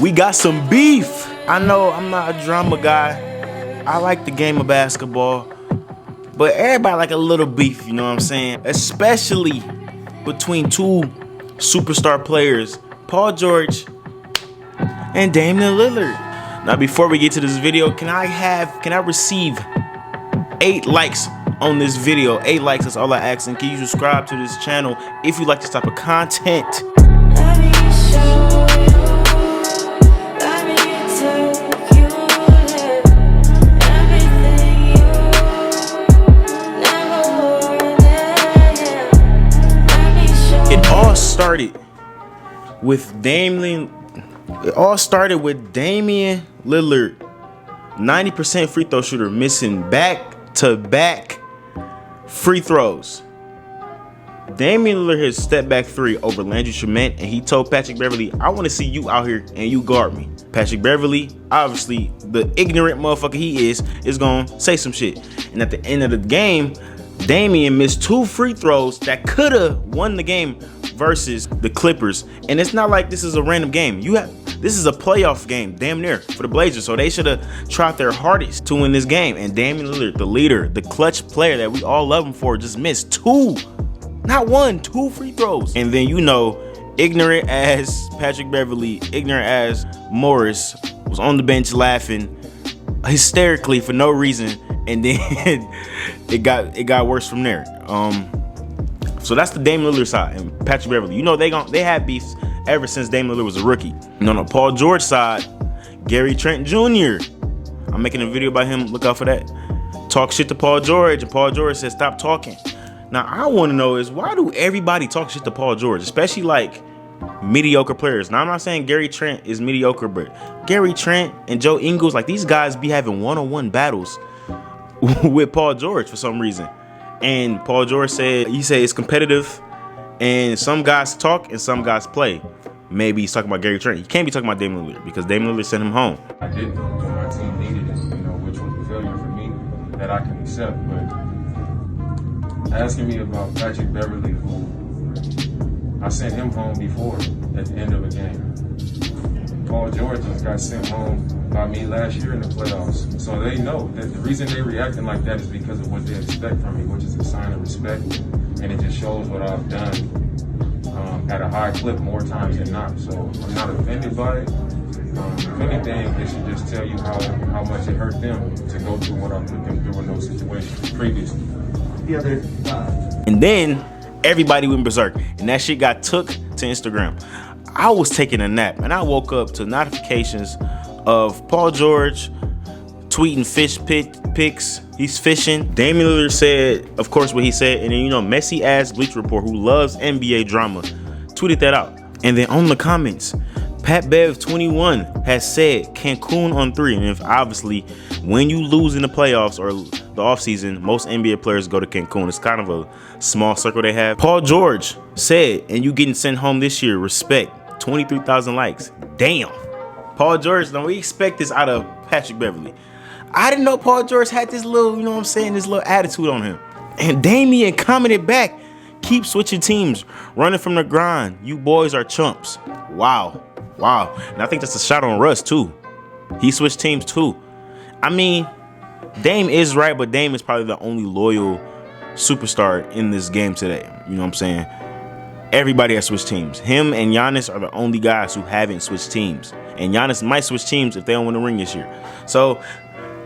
We got some beef. I know I'm not a drama guy. I like the game of basketball, but everybody like a little beef, you know what I'm saying? Especially between two superstar players, Paul George and Damian Lillard. Now, before we get to this video, can I receive 8 likes on this video? 8 likes, that's all I ask. And can you subscribe to this channel if you like this type of content? It all started with Damian Lillard, 90% free throw shooter, missing back-to-back free throws. Damian Lillard hit step back 3 over Landry Shamet, and he told Patrick Beverly, I want to see you out here and you guard me. Patrick Beverly, obviously the ignorant motherfucker he is gonna say some shit. And at the end of the game, Damian missed 2 free throws that could have won the game versus the Clippers. And it's not like this is a random game. This is a playoff game, damn near, for the Blazers. So they should have tried their hardest to win this game. And Damian Lillard, the leader, the clutch player that we all love him for, just missed 2, not 1, 2 free throws. And then, you know, ignorant as Patrick Beverly, ignorant as Morris was on the bench laughing hysterically for no reason. And then it got worse from there. So that's the Damian Lillard side. And Patrick Beverly, you know, they had beefs ever since Damian Lillard was a rookie. And on the Paul George side, Gary Trent Jr. I'm making a video about him. Look out for that. Talk shit to Paul George, and Paul George says stop talking. Now I want to know is, why do everybody talk shit to Paul George, especially like mediocre players? Now I'm not saying Gary Trent is mediocre, but Gary Trent and Joe Ingles, like these guys be having one-on-one battles with Paul George for some reason. And Paul George said, it's competitive and some guys talk and some guys play. Maybe he's talking about Gary Trent. He can't be talking about Damian Lillard because Damian Lillard sent him home. I didn't. My team needed it, you know, which was a failure for me that I can accept. But asking me about Patrick Beverly, who I sent him home before at the end of a game. Paul George just got sent home by me last year in the playoffs. So they know that the reason they reacting like that is because of what they expect from me, which is a sign of respect. And it just shows what I've done at a high clip more times than not. So I'm not offended by it. If anything, it should just tell you how much it hurt them to go through what I put them through in those situations previously. And then everybody went berserk, and that shit got took to Instagram. I was taking a nap, and I woke up to notifications of Paul George tweeting fish pics. He's fishing. Damian Lillard said, of course, what he said, and then, you know, messy ass Bleacher Report, who loves NBA drama, tweeted that out. And then on the comments, Pat Bev 21 has said Cancun on 3. And if obviously when you lose in the playoffs or the offseason, most NBA players go to Cancun. It's kind of a small circle they have. Paul George said, and you getting sent home this year, respect. 23,000 likes. Damn. Paul George, now we expect this out of Patrick Beverly. I didn't know Paul George had this little, you know what I'm saying, this little attitude on him. And Damian commented back, keep switching teams, running from the grind. You boys are chumps. Wow. Wow. And I think that's a shot on Russ too. He switched teams too. I mean, Dame is right, but Dame is probably the only loyal superstar in this game today. You know what I'm saying? Everybody has switched teams. Him and Giannis are the only guys who haven't switched teams. And Giannis might switch teams if they don't win the ring this year. So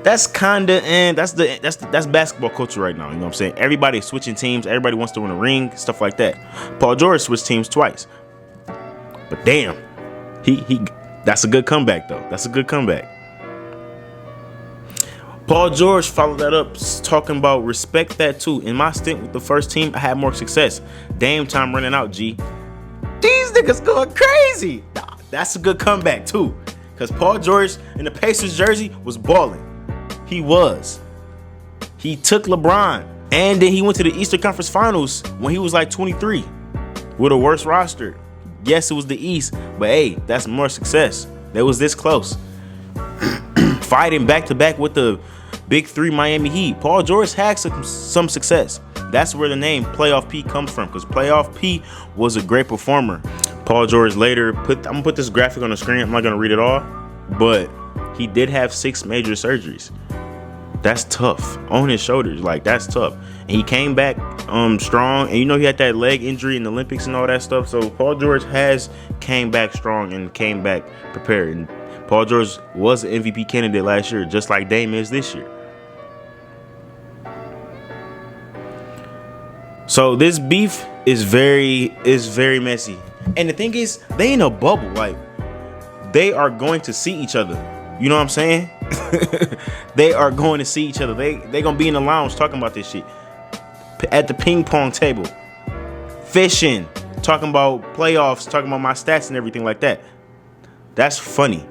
that's kinda, and that's basketball culture right now. You know what I'm saying? Everybody's switching teams. Everybody wants to win a ring, stuff like that. Paul George switched teams twice. But damn, that's a good comeback though. That's a good comeback. Paul George followed that up talking about respect that too. In my stint with the first team, I had more success. Damn time running out, G. These niggas going crazy. That's a good comeback too. Because Paul George in the Pacers jersey was balling. He was. He took LeBron. And then he went to the Eastern Conference Finals when he was like 23 with a worse roster. Yes, it was the East, but hey, that's more success. They was this close. Fighting back-to-back with the Big Three Miami Heat. Paul George had some success. That's where the name Playoff P comes from, because Playoff P was a great performer. Paul George later I'm gonna put this graphic on the screen. I'm not gonna read it all, but he did have 6 major surgeries. That's tough on his shoulders. Like, that's tough. And he came back strong. And you know, he had that leg injury in the Olympics and all that stuff. So Paul George has came back strong and came back prepared. And Paul George was an MVP candidate last year, just like Dame is this year. So this beef is very messy. And the thing is, they in a bubble. Like, they are going to see each other. You know what I'm saying? They are going to see each other. They gonna be in the lounge talking about this shit. At the ping pong table. Fishing. Talking about playoffs. Talking about my stats and everything like that. That's funny.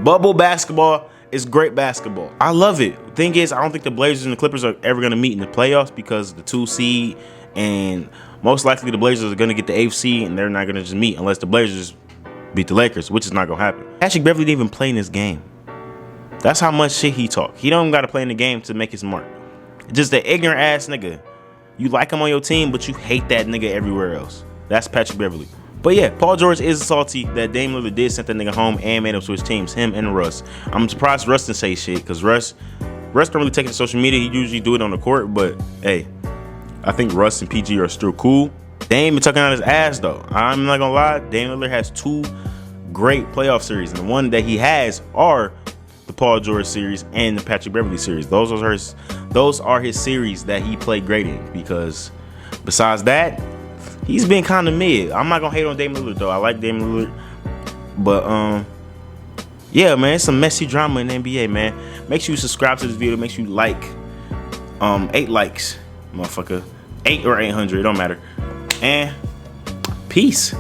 Bubble basketball is great basketball. I love it. Thing is, I don't think the Blazers and the Clippers are ever gonna meet in the playoffs because the 2 seed, and most likely the Blazers are gonna get the 8th seed, and they're not gonna just meet unless the Blazers beat the Lakers, which is not gonna happen. Patrick Beverly didn't even play in this game. That's how much shit he talk. He don't gotta play in the game to make his mark. Just the ignorant ass nigga. You like him on your team, but you hate that nigga everywhere else. That's Patrick Beverly. But yeah, Paul George is salty that Dame Lillard did send that nigga home and made him switch teams, him and Russ. I'm surprised Russ didn't say shit, because Russ don't really take it to social media. He usually do it on the court, but hey, I think Russ and PG are still cool. Dame been tucking out his ass though. I'm not gonna lie, Dame Lillard has 2 great playoff series, and the one that he has are the Paul George series and the Patrick Beverly series. Those are his series that he played great in, because besides that, he's been kind of mid. I'm not gonna hate on Dame Lillard though. I like Dame Lillard, but yeah, man, it's some messy drama in the NBA, man. Make sure you subscribe to this video. Make sure you like 8 likes, motherfucker. 8 or 800, it don't matter. And peace.